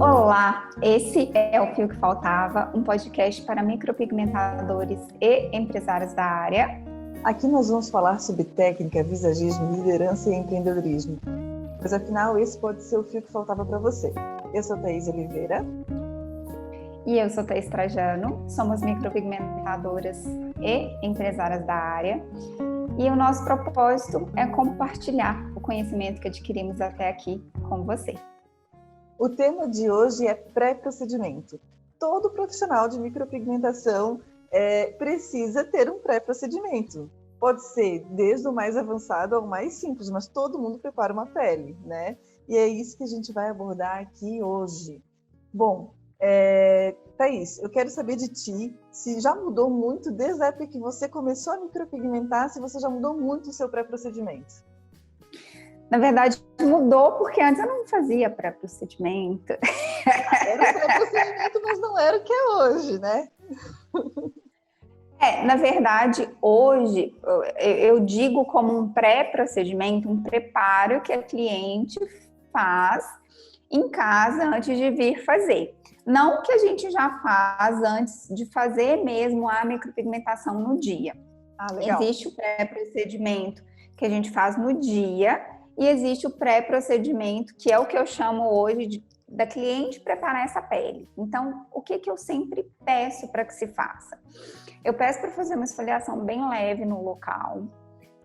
Olá, esse é o Fio que Faltava, um podcast para micropigmentadores e empresários da área. Aqui nós vamos falar sobre técnica, visagismo, liderança e empreendedorismo. Pois afinal, esse pode ser o fio que faltava para você. Eu sou Thaís Oliveira. E eu sou Thaís Trajano, somos micropigmentadoras e empresárias da área. E o nosso propósito é compartilhar o conhecimento que adquirimos até aqui com você. O tema de hoje é pré-procedimento. Todo profissional de micropigmentação precisa ter um pré-procedimento. Pode ser desde o mais avançado ao mais simples, mas todo mundo prepara uma pele, né? E é isso que a gente vai abordar aqui hoje. Bom, Thaís, eu quero saber de ti se já mudou muito desde a época que você começou a micropigmentar, se você já mudou muito o seu pré-procedimento. Na verdade, mudou porque antes eu não fazia pré-procedimento. Era pré-procedimento, mas não era o que é hoje, né? Na verdade, hoje eu digo como um pré-procedimento, um preparo que a cliente faz em casa antes de vir fazer. Não que a gente já faz antes de fazer mesmo a micropigmentação no dia. Legal. Existe o pré-procedimento que a gente faz no dia e existe o pré-procedimento, que é o que eu chamo hoje da cliente preparar essa pele. Então, o que eu sempre peço para que se faça? Eu peço para fazer uma esfoliação bem leve no local.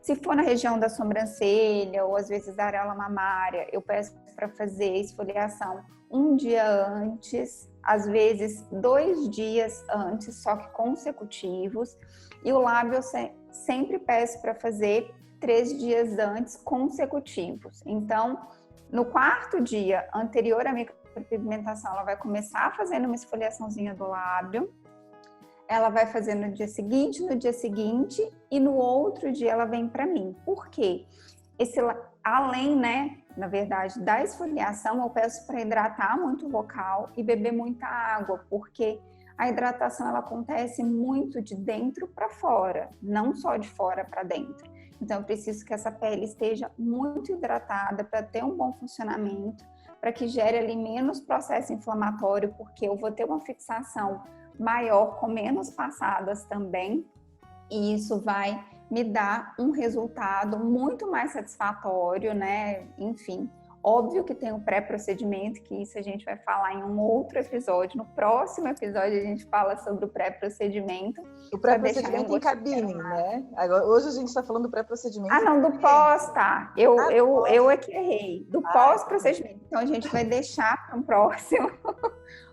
Se for na região da sobrancelha ou às vezes da areola mamária, eu peço para fazer esfoliação um dia antes, às vezes 2 dias antes, só que consecutivos. E o lábio eu sempre peço para fazer 3 dias antes consecutivos. Então, no 4º dia anterior à micropigmentação, ela vai começar fazendo uma esfoliaçãozinha do lábio. Ela vai fazer no dia seguinte e no outro dia ela vem para mim. Por quê? Além, na verdade, da esfoliação, eu peço para hidratar muito o local e beber muita água, porque a hidratação ela acontece muito de dentro para fora, não só de fora para dentro. Então, eu preciso que essa pele esteja muito hidratada para ter um bom funcionamento, para que gere ali menos processo inflamatório, porque eu vou ter uma fixação maior com menos passadas também, e isso vai me dar um resultado muito mais satisfatório, né? Enfim, óbvio que tem o pré-procedimento, que isso a gente vai falar em um outro episódio. No próximo episódio a gente fala sobre o pré-procedimento. O pré-procedimento em cabine, né? Agora, hoje a gente está falando do pré-procedimento. Não, do pós, tá? Eu é que errei. Do pós-procedimento. Então a gente vai deixar para um próximo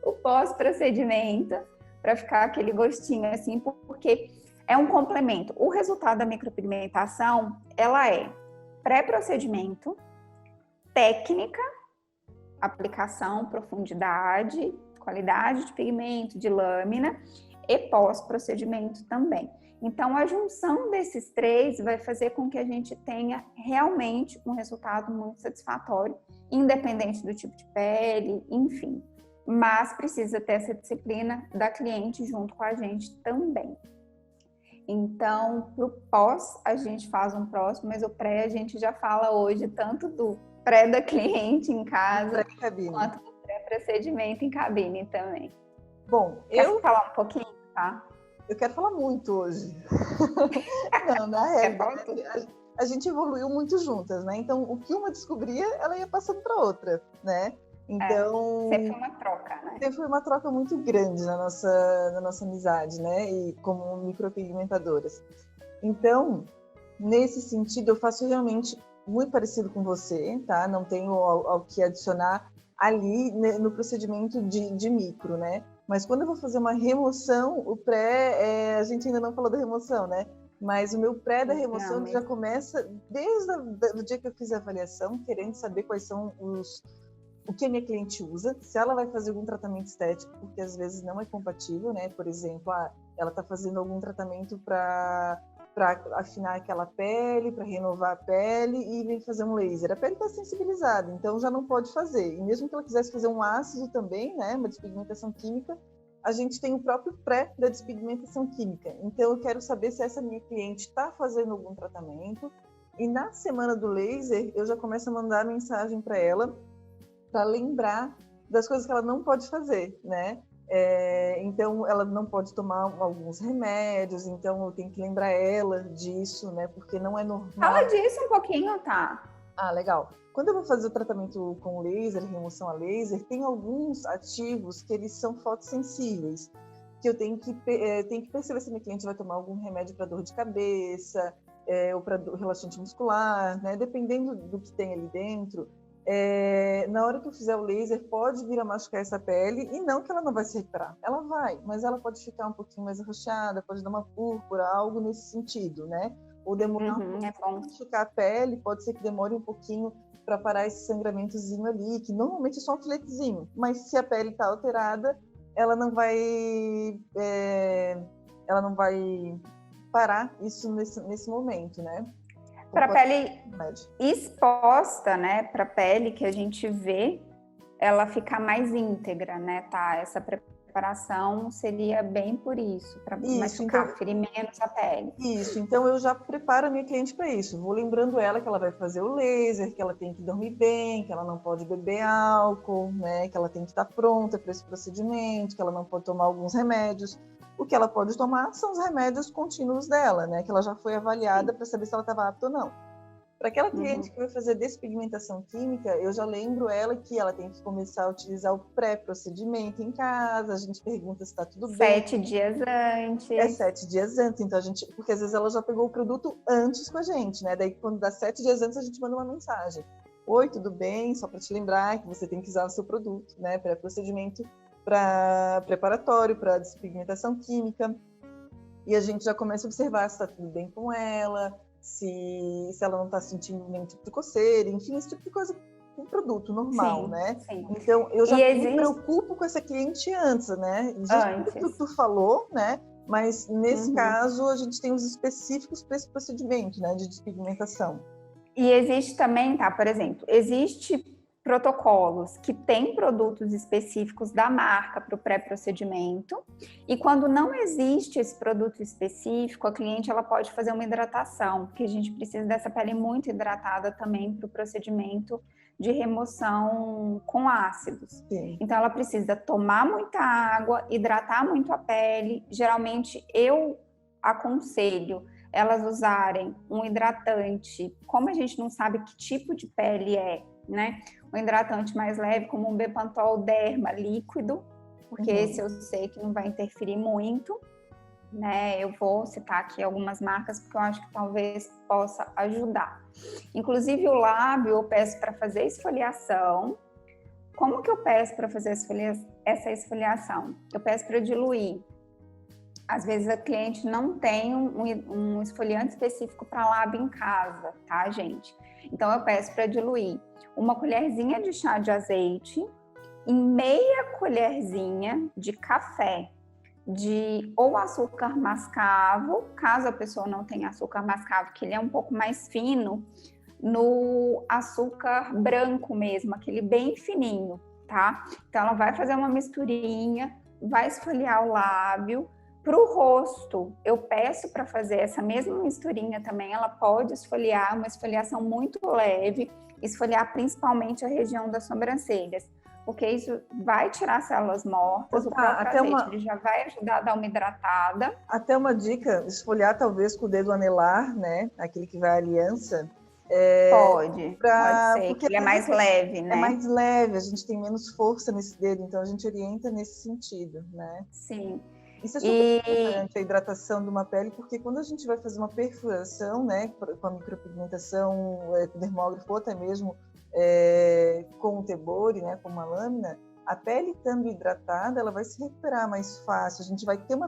o pós-procedimento, para ficar aquele gostinho assim, porque é um complemento. O resultado da micropigmentação, ela é pré-procedimento, técnica, aplicação, profundidade, qualidade de pigmento, de lâmina e pós-procedimento também. Então, a junção desses 3 vai fazer com que a gente tenha realmente um resultado muito satisfatório, independente do tipo de pele, enfim. Mas precisa ter essa disciplina da cliente junto com a gente também. Então, para o pós, a gente faz um próximo, mas o pré a gente já fala hoje tanto do pré da cliente em casa, quanto do pré-procedimento em cabine também. Bom, Quer falar um pouquinho, tá? Eu quero falar muito hoje. Não, na realidade, a gente evoluiu muito juntas, né? Então, o que uma descobria, ela ia passando para outra, né? Então, sempre foi uma troca, né? Sempre foi uma troca muito grande na nossa amizade, né? E como micropigmentadoras. Então, nesse sentido, eu faço realmente muito parecido com você, tá? Não tenho ao que adicionar ali no procedimento de micro, né? Mas quando eu vou fazer uma remoção, o pré, a gente ainda não falou da remoção, né? Mas o meu pré da remoção já começa desde o dia que eu fiz a avaliação, querendo saber quais são o que a minha cliente usa, se ela vai fazer algum tratamento estético, porque às vezes não é compatível, né? Por exemplo, ela está fazendo algum tratamento para afinar aquela pele, para renovar a pele e vem fazer um laser. A pele está sensibilizada, então já não pode fazer. E mesmo que ela quisesse fazer um ácido também, né? Uma despigmentação química, a gente tem o próprio pré da despigmentação química. Então eu quero saber se essa minha cliente está fazendo algum tratamento. E na semana do laser, eu já começo a mandar mensagem para ela, para lembrar das coisas que ela não pode fazer, né? Então, ela não pode tomar alguns remédios, então eu tenho que lembrar ela disso, né? Porque não é normal. Fala disso um pouquinho, tá? Ah, legal. Quando eu vou fazer o tratamento com laser, remoção a laser, tem alguns ativos que eles são fotossensíveis, que eu tenho que perceber se minha cliente vai tomar algum remédio para dor de cabeça, ou para relaxante muscular, né? Dependendo do que tem ali dentro. Na hora que eu fizer o laser, pode vir a machucar essa pele, e não que ela não vai se recuperar. Ela vai, mas ela pode ficar um pouquinho mais arroxeada, pode dar uma púrpura, algo nesse sentido, né? Ou demorar um pouquinho para machucar a pele, pode ser que demore um pouquinho para parar esse sangramentozinho ali, que normalmente é só um filetezinho, mas se a pele está alterada, ela não vai parar isso nesse momento, né? Para a pele exposta, né? Para a pele que a gente vê, ela ficar mais íntegra, né? Tá? Essa preparação seria bem por isso, para machucar, então, ferir menos a pele. Isso, então eu já preparo a minha cliente para isso. Vou lembrando ela que ela vai fazer o laser, que ela tem que dormir bem, que ela não pode beber álcool, né? Que ela tem que estar pronta para esse procedimento, que ela não pode tomar alguns remédios. O que ela pode tomar são os remédios contínuos dela, né? Que ela já foi avaliada para saber se ela estava apta ou não. Para aquela cliente que vai fazer despigmentação química, eu já lembro ela que ela tem que começar a utilizar o pré-procedimento em casa. A gente pergunta se está tudo bem. 7 dias antes. 7 dias antes. Então porque às vezes ela já pegou o produto antes com a gente, né? Daí quando dá 7 dias antes, a gente manda uma mensagem. Oi, tudo bem? Só para te lembrar que você tem que usar o seu produto, né? Pré-procedimento preparatório para despigmentação química. E a gente já começa a observar se está tudo bem com ela, se ela não está sentindo nenhum tipo de coceira, enfim, esse tipo de coisa com produto normal, né? Sim. Então, eu já me preocupo com essa cliente antes, né? Justo que tu falou, né? Mas, nesse caso, a gente tem os específicos para esse procedimento, né? De despigmentação. E existe também, tá? Por exemplo, existe protocolos que têm produtos específicos da marca para o pré-procedimento, e quando não existe esse produto específico, a cliente ela pode fazer uma hidratação, porque a gente precisa dessa pele muito hidratada também para o procedimento de remoção com ácidos. Sim. Então ela precisa tomar muita água, hidratar muito a pele. Geralmente eu aconselho elas usarem um hidratante, como a gente não sabe que tipo de pele é, né? Um hidratante mais leve, como um Bepantol Derma líquido, porque esse eu sei que não vai interferir muito, né? Eu vou citar aqui algumas marcas, porque eu acho que talvez possa ajudar. Inclusive o lábio eu peço para fazer esfoliação. Como que eu peço para fazer essa esfoliação? Eu peço para diluir. Às vezes a cliente não tem um esfoliante específico para lábio em casa, tá, gente? Então eu peço para diluir uma colherzinha de chá de azeite e meia colherzinha de café ou açúcar mascavo, caso a pessoa não tenha açúcar mascavo, que ele é um pouco mais fino, no açúcar branco mesmo, aquele bem fininho, tá? Então ela vai fazer uma misturinha, vai esfoliar o lábio. Para o rosto, eu peço para fazer essa mesma misturinha também. Ela pode esfoliar, uma esfoliação muito leve, esfoliar principalmente a região das sobrancelhas, porque isso vai tirar células mortas. O próprio azeite ele já vai ajudar a dar uma hidratada. Até uma dica, esfoliar talvez com o dedo anelar, né? Aquele que vai à aliança. Pode ser, porque ele é mais leve, né? É mais leve, a gente tem menos força nesse dedo, então a gente orienta nesse sentido, né? Sim. Isso é super importante, a hidratação de uma pele, porque quando a gente vai fazer uma perfuração, né, com a micropigmentação, com o dermógrafo, ou até mesmo com o tebori, né, com uma lâmina, a pele estando hidratada, ela vai se recuperar mais fácil. A gente vai ter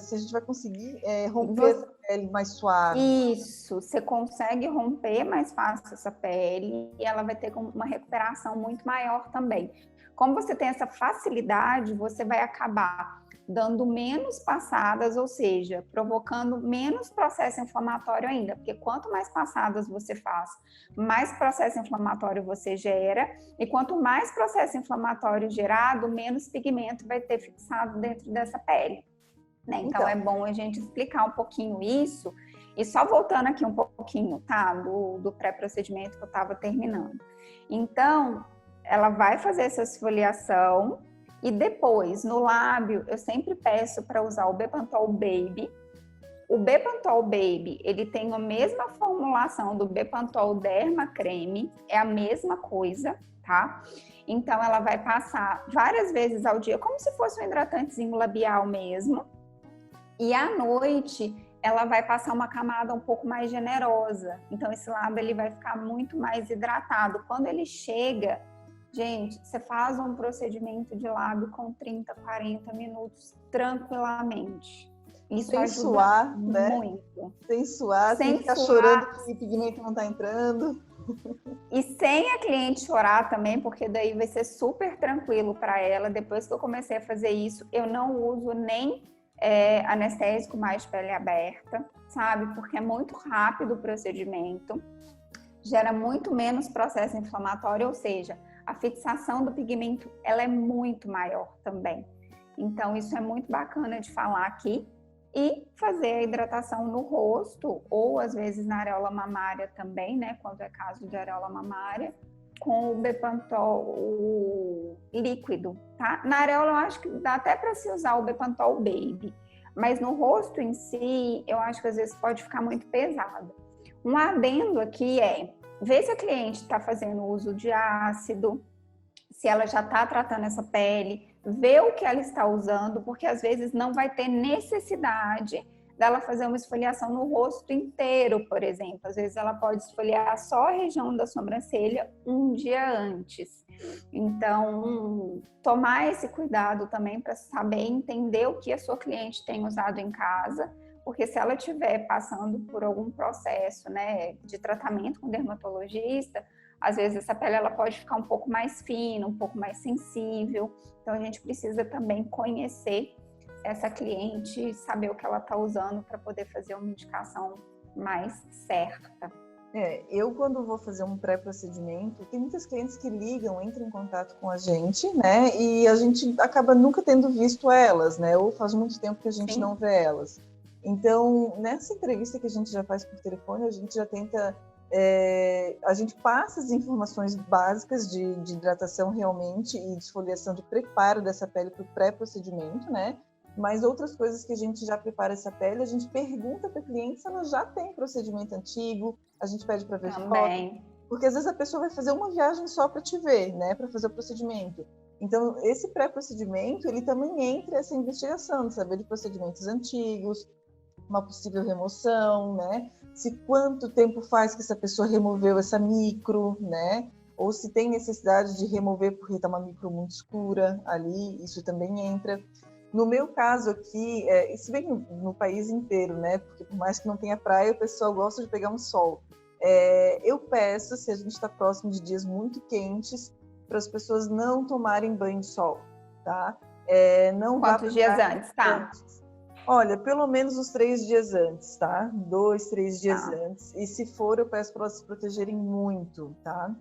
se a gente vai conseguir romper essa pele mais suave. Isso, você consegue romper mais fácil essa pele e ela vai ter uma recuperação muito maior também. Como você tem essa facilidade, você vai acabar dando menos passadas, ou seja, provocando menos processo inflamatório ainda, porque quanto mais passadas você faz, mais processo inflamatório você gera, e quanto mais processo inflamatório gerado, menos pigmento vai ter fixado dentro dessa pele, né? Então é bom a gente explicar um pouquinho isso, e só voltando aqui um pouquinho, tá? Do pré-procedimento que eu estava terminando. Então, ela vai fazer essa esfoliação e depois, no lábio, eu sempre peço para usar o Bepantol Baby. O Bepantol Baby, ele tem a mesma formulação do Bepantol Derma Creme, é a mesma coisa, tá? Então, ela vai passar várias vezes ao dia, como se fosse um hidratantezinho labial mesmo. E à noite, ela vai passar uma camada um pouco mais generosa. Então, esse lábio ele vai ficar muito mais hidratado. Quando ele chega, gente, você faz um procedimento de lábio com 30, 40 minutos tranquilamente. Isso sem ajuda suar, muito. Né? Sem suar, sem ficar suar, chorando que o pigmento não está entrando. E sem a cliente chorar também, porque daí vai ser super tranquilo para ela. Depois que eu comecei a fazer isso, eu não uso nem anestésico mais de pele aberta, sabe? Porque é muito rápido o procedimento, gera muito menos processo inflamatório, ou seja, a fixação do pigmento ela é muito maior também. Então, isso é muito bacana de falar aqui. E fazer a hidratação no rosto, ou às vezes na areola mamária também, né? Quando é caso de areola mamária, com o Bepantol o líquido, tá? Na areola eu acho que dá até para se usar o Bepantol Baby, mas no rosto em si, eu acho que às vezes pode ficar muito pesado. Um adendo aqui ver se a cliente está fazendo uso de ácido, se ela já está tratando essa pele, ver o que ela está usando, porque às vezes não vai ter necessidade dela fazer uma esfoliação no rosto inteiro, por exemplo. Às vezes ela pode esfoliar só a região da sobrancelha um dia antes. Então, tomar esse cuidado também para saber entender o que a sua cliente tem usado em casa, porque se ela estiver passando por algum processo, né, de tratamento com dermatologista, às vezes essa pele ela pode ficar um pouco mais fina, um pouco mais sensível. Então a gente precisa também conhecer essa cliente, saber o que ela está usando para poder fazer uma indicação mais certa. Eu quando vou fazer um pré-procedimento, tem muitas clientes que ligam, entram em contato com a gente, né? E a gente acaba nunca tendo visto elas, né? Ou faz muito tempo que a gente não vê elas. Então, nessa entrevista que a gente já faz por telefone, a gente já tenta a gente passa as informações básicas de hidratação realmente e de esfoliação, de preparo dessa pele para o pré-procedimento, né? Mas outras coisas que a gente já prepara essa pele, a gente pergunta para a cliente se ela já tem procedimento antigo, a gente pede para ver foto, porque às vezes a pessoa vai fazer uma viagem só para te ver, né? Para fazer o procedimento. Então, esse pré-procedimento, ele também entra essa investigação, de saber de procedimentos antigos, uma possível remoção, né? Se quanto tempo faz que essa pessoa removeu essa micro, né? Ou se tem necessidade de remover porque está uma micro muito escura ali, isso também entra. No meu caso aqui, isso vem no país inteiro, né? Porque por mais que não tenha praia, o pessoal gosta de pegar um sol. Eu peço, se a gente está próximo de dias muito quentes, para as pessoas não tomarem banho de sol, tá? Não Quantos dias antes, tá? Olha, pelo menos uns 3 dias antes, tá? 2, 3 dias antes. E se for, eu peço para elas se protegerem muito, tá?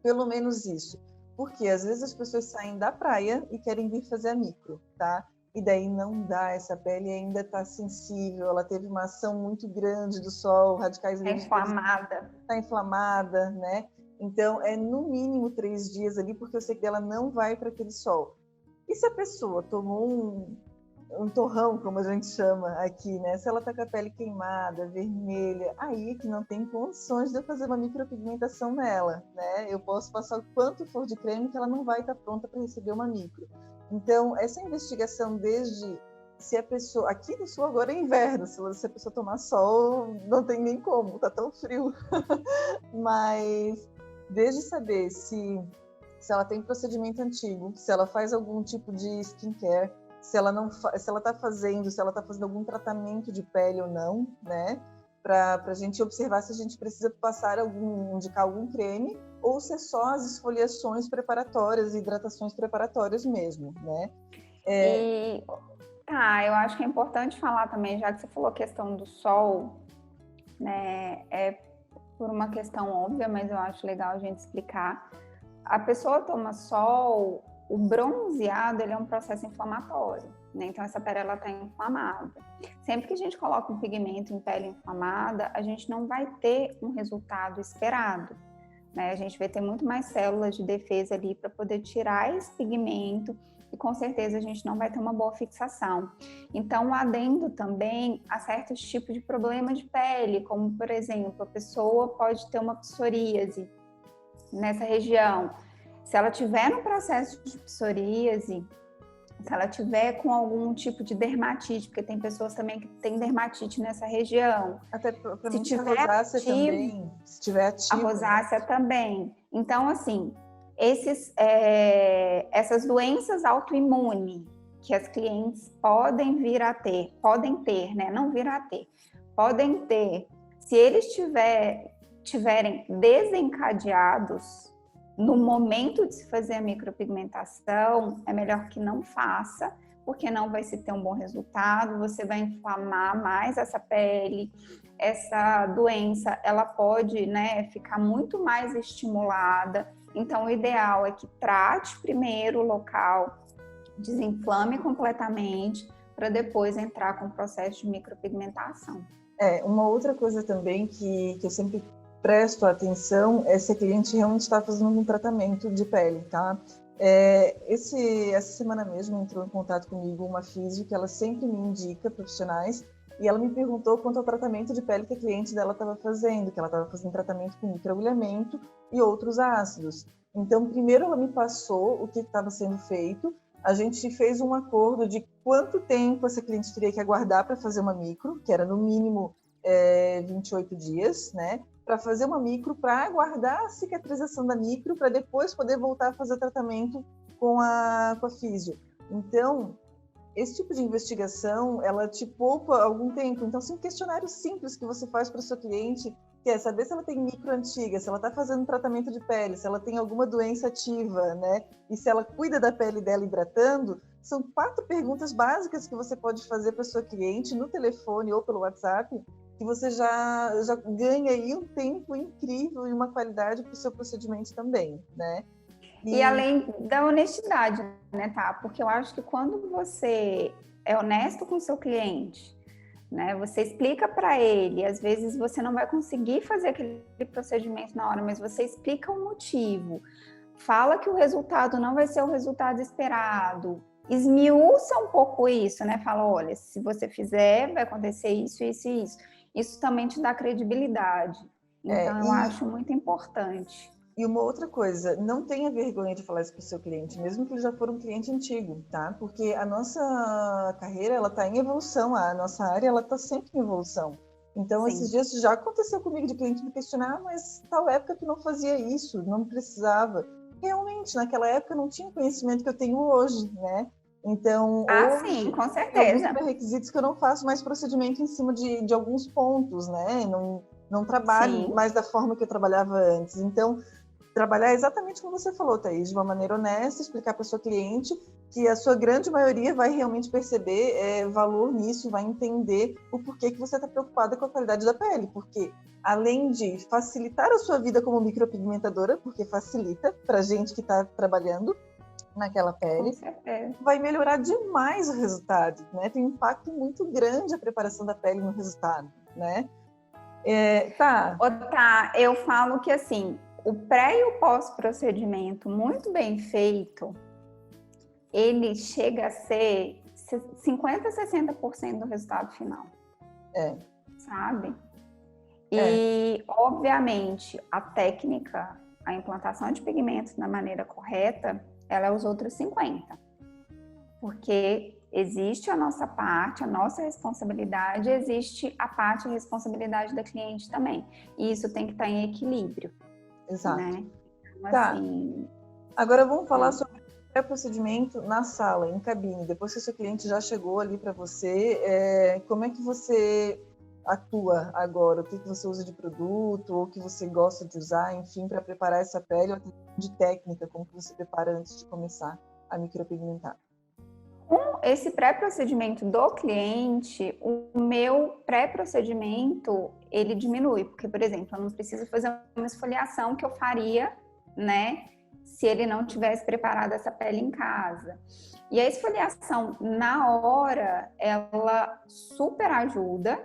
Pelo menos isso. Porque às vezes as pessoas saem da praia e querem vir fazer a micro, tá? E daí não dá, essa pele ainda está sensível, ela teve uma ação muito grande do sol, radicais livres. Está inflamada, né? Então, é no mínimo 3 dias ali, porque eu sei que ela não vai para aquele sol. E se a pessoa tomou um torrão, como a gente chama aqui, né? Se ela tá com a pele queimada, vermelha, aí que não tem condições de eu fazer uma micropigmentação nela, né? Eu posso passar o quanto for de creme que ela não vai estar pronta para receber uma micro. Então, essa investigação desde se a pessoa... Aqui no sul agora é inverno, se a pessoa tomar sol, não tem nem como, tá tão frio. Mas desde saber se ela tem procedimento antigo, se ela faz algum tipo de skincare, se ela está fazendo algum tratamento de pele ou não, né? Para a gente observar se a gente precisa indicar algum creme ou se é só as esfoliações preparatórias, hidratações preparatórias mesmo, né? Eu acho que é importante falar também, já que você falou a questão do sol, né? É por uma questão óbvia, mas eu acho legal a gente explicar. A pessoa toma sol, o bronzeado ele é um processo inflamatório, né? Então essa pele ela está inflamada. Sempre que a gente coloca um pigmento em pele inflamada, a gente não vai ter um resultado esperado. né? A gente vai ter muito mais células de defesa ali para poder tirar esse pigmento e com certeza a gente não vai ter uma boa fixação. Então, adendo também a certos tipos de problema de pele, como por exemplo, a pessoa pode ter uma psoríase nessa região. Se ela tiver no processo de psoríase, se ela tiver com algum tipo de dermatite, porque tem pessoas também que têm dermatite nessa região. Até para Se mim, a tiver rosácea ativo, também, se tiver a ativo. rosácea também. Então, assim, essas doenças autoimunes que as clientes podem vir a ter, podem ter, né? Não vir a ter, podem ter. Se eles tiverem desencadeados no momento de se fazer a micropigmentação, é melhor que não faça, porque não vai se ter um bom resultado, você vai inflamar mais essa pele, essa doença, ela pode, né, ficar muito mais estimulada. Então, o ideal é que trate primeiro o local, desinflame completamente, para depois entrar com o processo de micropigmentação. Uma outra coisa também que eu sempre presto atenção é se a cliente realmente está fazendo um tratamento de pele, tá? Essa semana mesmo entrou em contato comigo uma físio que ela sempre me indica profissionais e ela me perguntou quanto ao tratamento de pele que a cliente dela estava fazendo, que ela estava fazendo tratamento com microagulhamento e outros ácidos. Então, primeiro ela me passou o que estava sendo feito, a gente fez um acordo de quanto tempo essa cliente teria que aguardar para fazer uma micro, que era no mínimo 28 dias, né? Para fazer uma micro, para aguardar a cicatrização da micro, para depois poder voltar a fazer tratamento com a físio. Então, esse tipo de investigação, ela te poupa algum tempo. Então, são questionários simples que você faz para o seu cliente, que é saber se ela tem micro antiga, se ela está fazendo tratamento de pele, se ela tem alguma doença ativa, né? E se ela cuida da pele dela hidratando. São 4 perguntas básicas que você pode fazer para a sua cliente no telefone ou pelo WhatsApp, que você já ganha aí um tempo incrível e uma qualidade para o seu procedimento também, né? E além da honestidade, né, tá? Porque eu acho que quando você é honesto com o seu cliente, né, você explica para ele, às vezes você não vai conseguir fazer aquele procedimento na hora, mas você explica o motivo, fala que o resultado não vai ser o resultado esperado, esmiuça um pouco isso, né? Fala, olha, se você fizer, vai acontecer isso, isso e isso. Isso também te dá credibilidade. Então, eu acho muito importante. E uma outra coisa, não tenha vergonha de falar isso para o seu cliente, mesmo que ele já for um cliente antigo, tá? Porque a nossa carreira, ela está em evolução, a nossa área, ela está sempre em evolução. Então, Sim. esses dias já aconteceu comigo de cliente me questionar, mas tal época tu não fazia isso, não precisava. Realmente, naquela época eu não tinha o conhecimento que eu tenho hoje, né? Então, hoje, sim, com tem alguns certeza. pré-requisitos que eu não faço mais procedimento em cima de alguns pontos, né? Não trabalho Sim. mais da forma que eu trabalhava antes. Então, trabalhar exatamente como você falou, Thaís, de uma maneira honesta, explicar para o seu cliente que a sua grande maioria vai realmente perceber valor nisso, vai entender o porquê que você está preocupada com a qualidade da pele, porque além de facilitar a sua vida como micropigmentadora, porque facilita para a gente que está trabalhando naquela pele, vai melhorar demais o resultado, né? Tem um impacto muito grande a preparação da pele no resultado, né? Tá, eu falo que assim, o pré e o pós-procedimento muito bem feito, ele chega a ser 50% a 60% do resultado final. Sabe? E, obviamente, a técnica, a implantação de pigmentos da maneira correta, ela é os outros 50%. Porque existe a nossa parte, a nossa responsabilidade, existe a parte e responsabilidade da cliente também. E isso tem que estar em equilíbrio. Exato. Né? Então, tá. Assim, Agora vamos falar sobre o procedimento na sala, em cabine. Depois que o seu cliente já chegou ali para você, como é que você atua agora? O que você usa de produto, ou o que você gosta de usar, enfim, para preparar essa pele, ou de técnica, como que você prepara antes de começar a micropigmentar? Com esse pré-procedimento do cliente, o meu pré-procedimento, ele diminui, porque, por exemplo, eu não preciso fazer uma esfoliação que eu faria, né, se ele não tivesse preparado essa pele em casa. E a esfoliação, na hora, ela super ajuda,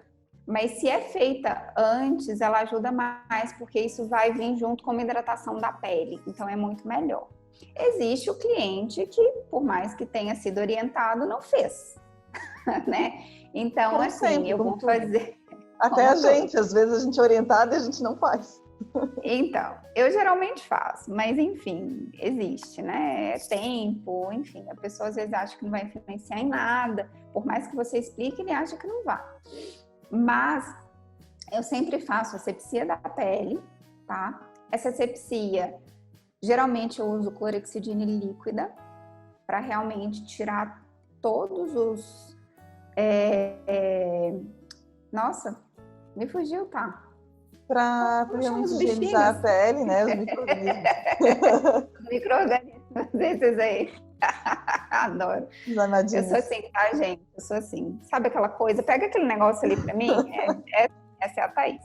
Mas se é feita antes, ela ajuda mais, porque isso vai vir junto com a hidratação da pele. Então, é muito melhor. Existe o cliente que, por mais que tenha sido orientado, não fez, né? Então, Como assim, sempre, eu como vou tudo. fazer... Até a gente, às vezes a gente é orientada e a gente não faz. Então, eu geralmente faço, mas enfim, existe, né? É tempo, enfim, a pessoa às vezes acha que não vai influenciar em nada, por mais que você explique, ele acha que não vai. Mas eu sempre faço asepsia da pele, tá? Essa asepsia, geralmente eu uso clorexidina líquida para realmente tirar todos os... Nossa, me fugiu, tá? Para Como chama realmente os higienizar a bichinhos? pele, né? Os micro-organismos. Os micro-organismos desses aí. Adoro. Os Eu sou amadinhos. assim, tá, gente? Eu sou assim. Sabe aquela coisa? Pega aquele negócio ali pra mim. Essa é a Thaís.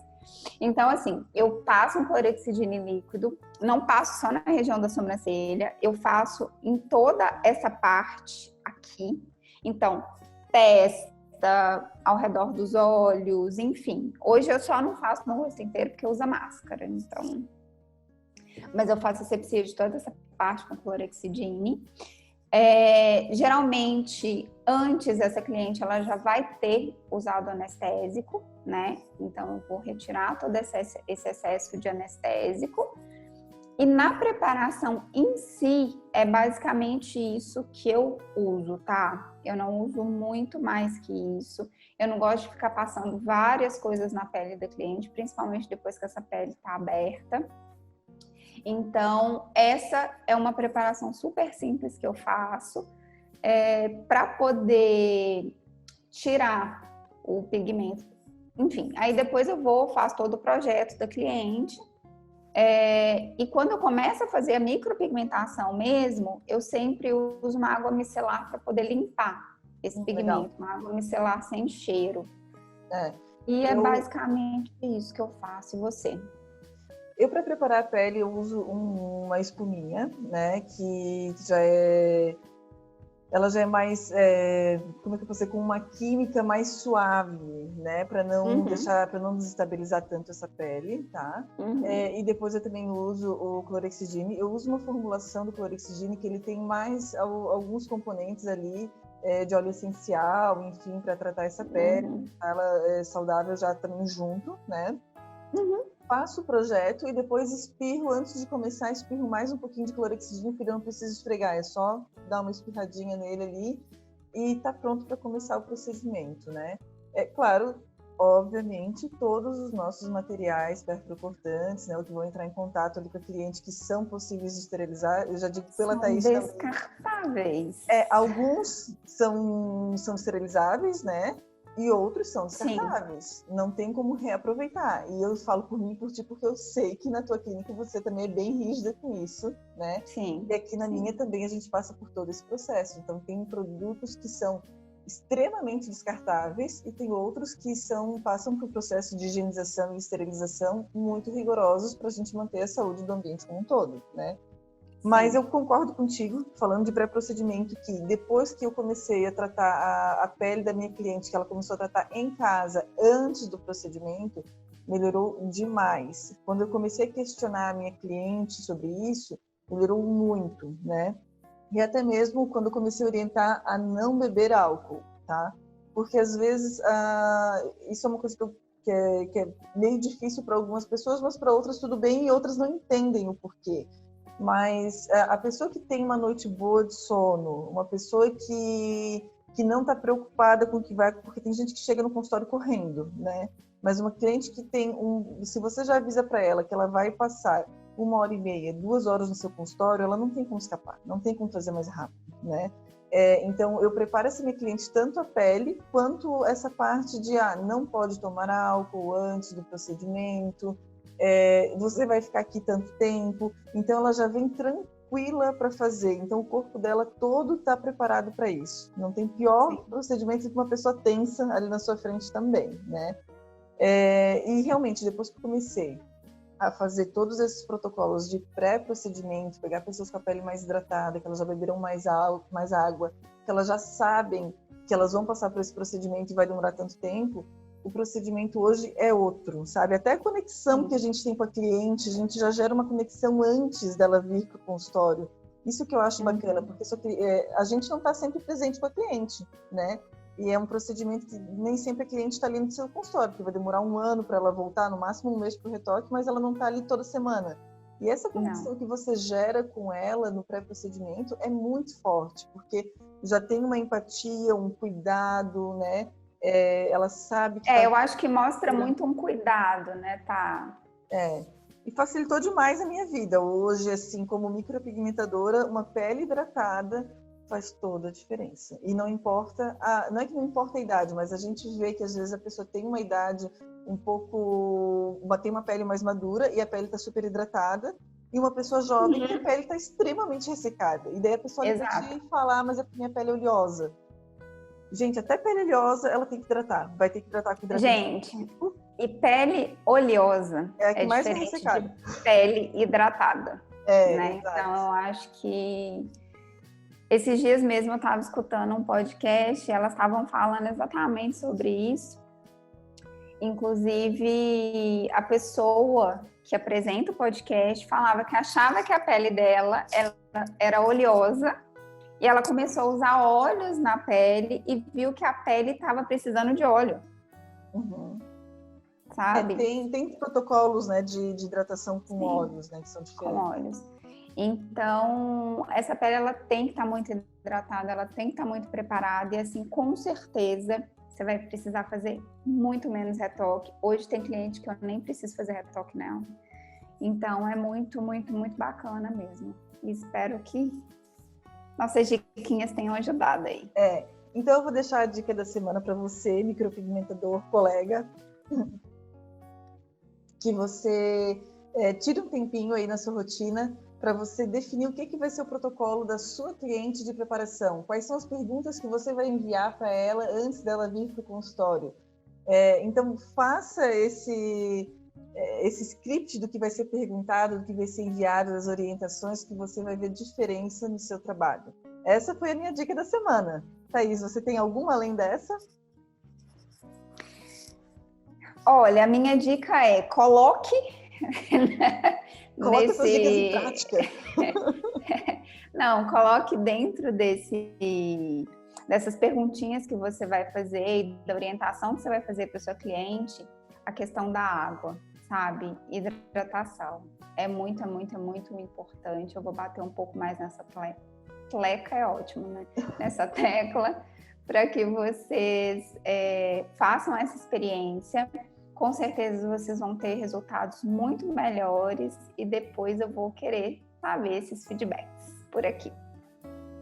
Então, assim, eu passo um clorexidine líquido, não passo só na região da sobrancelha, eu faço em toda essa parte aqui. Então, testa, ao redor dos olhos, enfim. Hoje eu só não faço no rosto inteiro porque usa máscara, então... Mas eu faço asepsia de toda essa parte com clorexidine. Geralmente, antes essa cliente ela já vai ter usado anestésico, né? Então, eu vou retirar todo esse excesso de anestésico. E na preparação em si, é basicamente isso que eu uso, tá? Eu não uso muito mais que isso. Eu não gosto de ficar passando várias coisas na pele da cliente, principalmente depois que essa pele tá aberta. Então, essa é uma preparação super simples que eu faço para poder tirar o pigmento. Enfim, aí depois eu faço todo o projeto da cliente. E quando eu começo a fazer a micropigmentação mesmo, eu sempre uso uma água micelar para poder limpar esse pigmento, Legal. uma água micelar sem cheiro. É. E é basicamente isso que eu faço. E você? Eu, para preparar a pele, eu uso uma espuminha, né? Que já é... Ela já é mais... como é que eu posso dizer? Com uma química mais suave, né? Para não deixar... Para não desestabilizar tanto essa pele, tá? E depois eu também uso o clorexidine. Eu uso uma formulação do clorexidine que ele tem mais alguns componentes ali de óleo essencial, enfim, para tratar essa pele. Ela é saudável já também junto, né? Faço o projeto e depois espirro, antes de começar, espirro mais um pouquinho de clorexidina, porque eu não preciso esfregar, é só dar uma espirradinha nele ali e tá pronto para começar o procedimento, né? É claro, obviamente, todos os nossos materiais perfurocortantes, né, o que vão entrar em contato ali com a cliente, que são possíveis de esterilizar, eu já digo pela Thaís também. Descartáveis. Alguns são esterilizáveis, né? E outros são descartáveis. Sim. Não tem como reaproveitar. E eu falo por mim e por ti, porque eu sei que na tua clínica você também é bem rígida com isso, né? Sim. E aqui na minha também a gente passa por todo esse processo. Então, tem produtos que são extremamente descartáveis e tem outros que passam por processo de higienização e esterilização muito rigorosos para a gente manter a saúde do ambiente como um todo, né? Mas eu concordo contigo, falando de pré-procedimento, que depois que eu comecei a tratar a pele da minha cliente, que ela começou a tratar em casa, antes do procedimento, melhorou demais. Quando eu comecei a questionar a minha cliente sobre isso, melhorou muito, né? E até mesmo quando eu comecei a orientar a não beber álcool, tá? Porque às vezes isso é uma coisa que é meio difícil para algumas pessoas, mas para outras tudo bem e outras não entendem o porquê. Mas a pessoa que tem uma noite boa de sono, uma pessoa que não está preocupada com o que vai, porque tem gente que chega no consultório correndo, né? Mas uma cliente que tem se você já avisa para ela que ela vai passar 1h30, 2 horas no seu consultório, ela não tem como escapar, não tem como fazer mais rápido, né? Então, eu preparo essa minha cliente tanto a pele, quanto essa parte de, não pode tomar álcool antes do procedimento, você vai ficar aqui tanto tempo, então ela já vem tranquila para fazer, então o corpo dela todo está preparado para isso. Não tem pior procedimento do que uma pessoa tensa ali na sua frente também, né? E realmente, depois que eu comecei a fazer todos esses protocolos de pré-procedimento, pegar pessoas com a pele mais hidratada, que elas já beberam mais água, que elas já sabem que elas vão passar por esse procedimento e vai demorar tanto tempo, o procedimento hoje é outro, sabe? Até a conexão que a gente tem com a cliente, a gente já gera uma conexão antes dela vir para o consultório. Isso que eu acho bacana, porque a gente não está sempre presente com a cliente, né? E é um procedimento que nem sempre a cliente está ali no seu consultório, porque vai demorar 1 ano para ela voltar, no máximo 1 mês para o retoque, mas ela não está ali toda semana. E essa conexão que você gera com ela no pré-procedimento é muito forte, porque já tem uma empatia, um cuidado, né? Ela sabe que eu acho que mostra muito um cuidado, né, tá? E facilitou demais a minha vida. Hoje, assim, como micropigmentadora, uma pele hidratada faz toda a diferença. E não importa, não é que não importa a idade, mas a gente vê que às vezes a pessoa tem uma idade tem uma pele mais madura e a pele está super hidratada, e uma pessoa jovem que a pele está extremamente ressecada. E daí a pessoa pode falar, mas a minha pele é oleosa. Gente, até pele oleosa ela tem que hidratar. Vai ter que hidratar com hidratante. Gente, e pele oleosa é a que mais diferente ressecada. de pele hidratada. Né? Exato. Então, eu acho que esses dias mesmo eu estava escutando um podcast e elas estavam falando exatamente sobre isso. Inclusive, a pessoa que apresenta o podcast falava que achava que a pele dela era oleosa e ela começou a usar óleos na pele e viu que a pele estava precisando de óleo. Sabe? Tem protocolos, né, de hidratação com óleos, né, que são diferentes. Com óleos. Então, essa pele ela tem que estar muito hidratada, ela tem que estar muito preparada e assim, com certeza, você vai precisar fazer muito menos retoque. Hoje tem cliente que eu nem preciso fazer retoque nela. Então, é muito, muito, muito bacana mesmo. E espero que nossas diquinhas tenham ajudado aí. Então, eu vou deixar a dica da semana para você, micropigmentador, colega, que você tire um tempinho aí na sua rotina para você definir o que vai ser o protocolo da sua cliente de preparação. Quais são as perguntas que você vai enviar para ela antes dela vir para o consultório. Então, faça esse script do que vai ser perguntado, do que vai ser enviado, das orientações, que você vai ver diferença no seu trabalho. Essa foi a minha dica da semana. Thaís, você tem alguma além dessa? Olha, a minha dica é coloque essas dicas em prática. Não, coloque dentro dessas perguntinhas que você vai fazer e da orientação que você vai fazer para o seu cliente, a questão da água, sabe? Hidratação. É muito, muito, muito importante. Eu vou bater um pouco mais nessa tecla, é ótimo, né? Nessa tecla, para que vocês façam essa experiência. Com certeza vocês vão ter resultados muito melhores e depois eu vou querer saber esses feedbacks por aqui.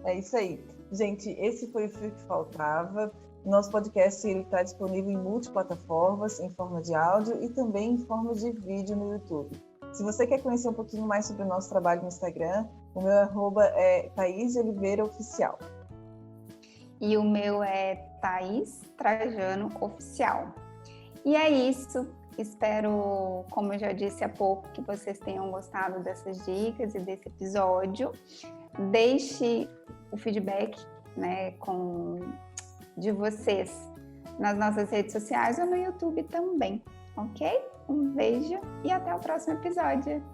É isso aí. Gente, esse foi o Fio que Faltava. Nosso podcast está disponível em multiplataformas, em forma de áudio e também em forma de vídeo no YouTube. Se você quer conhecer um pouquinho mais sobre o nosso trabalho no Instagram, o meu @ é Thaís Oliveira Oficial. E o meu é Thaís Trajano Oficial. E é isso. Espero, como eu já disse há pouco, que vocês tenham gostado dessas dicas e desse episódio. Deixe o feedback, né, de vocês nas nossas redes sociais ou no YouTube também, ok? Um beijo e até o próximo episódio.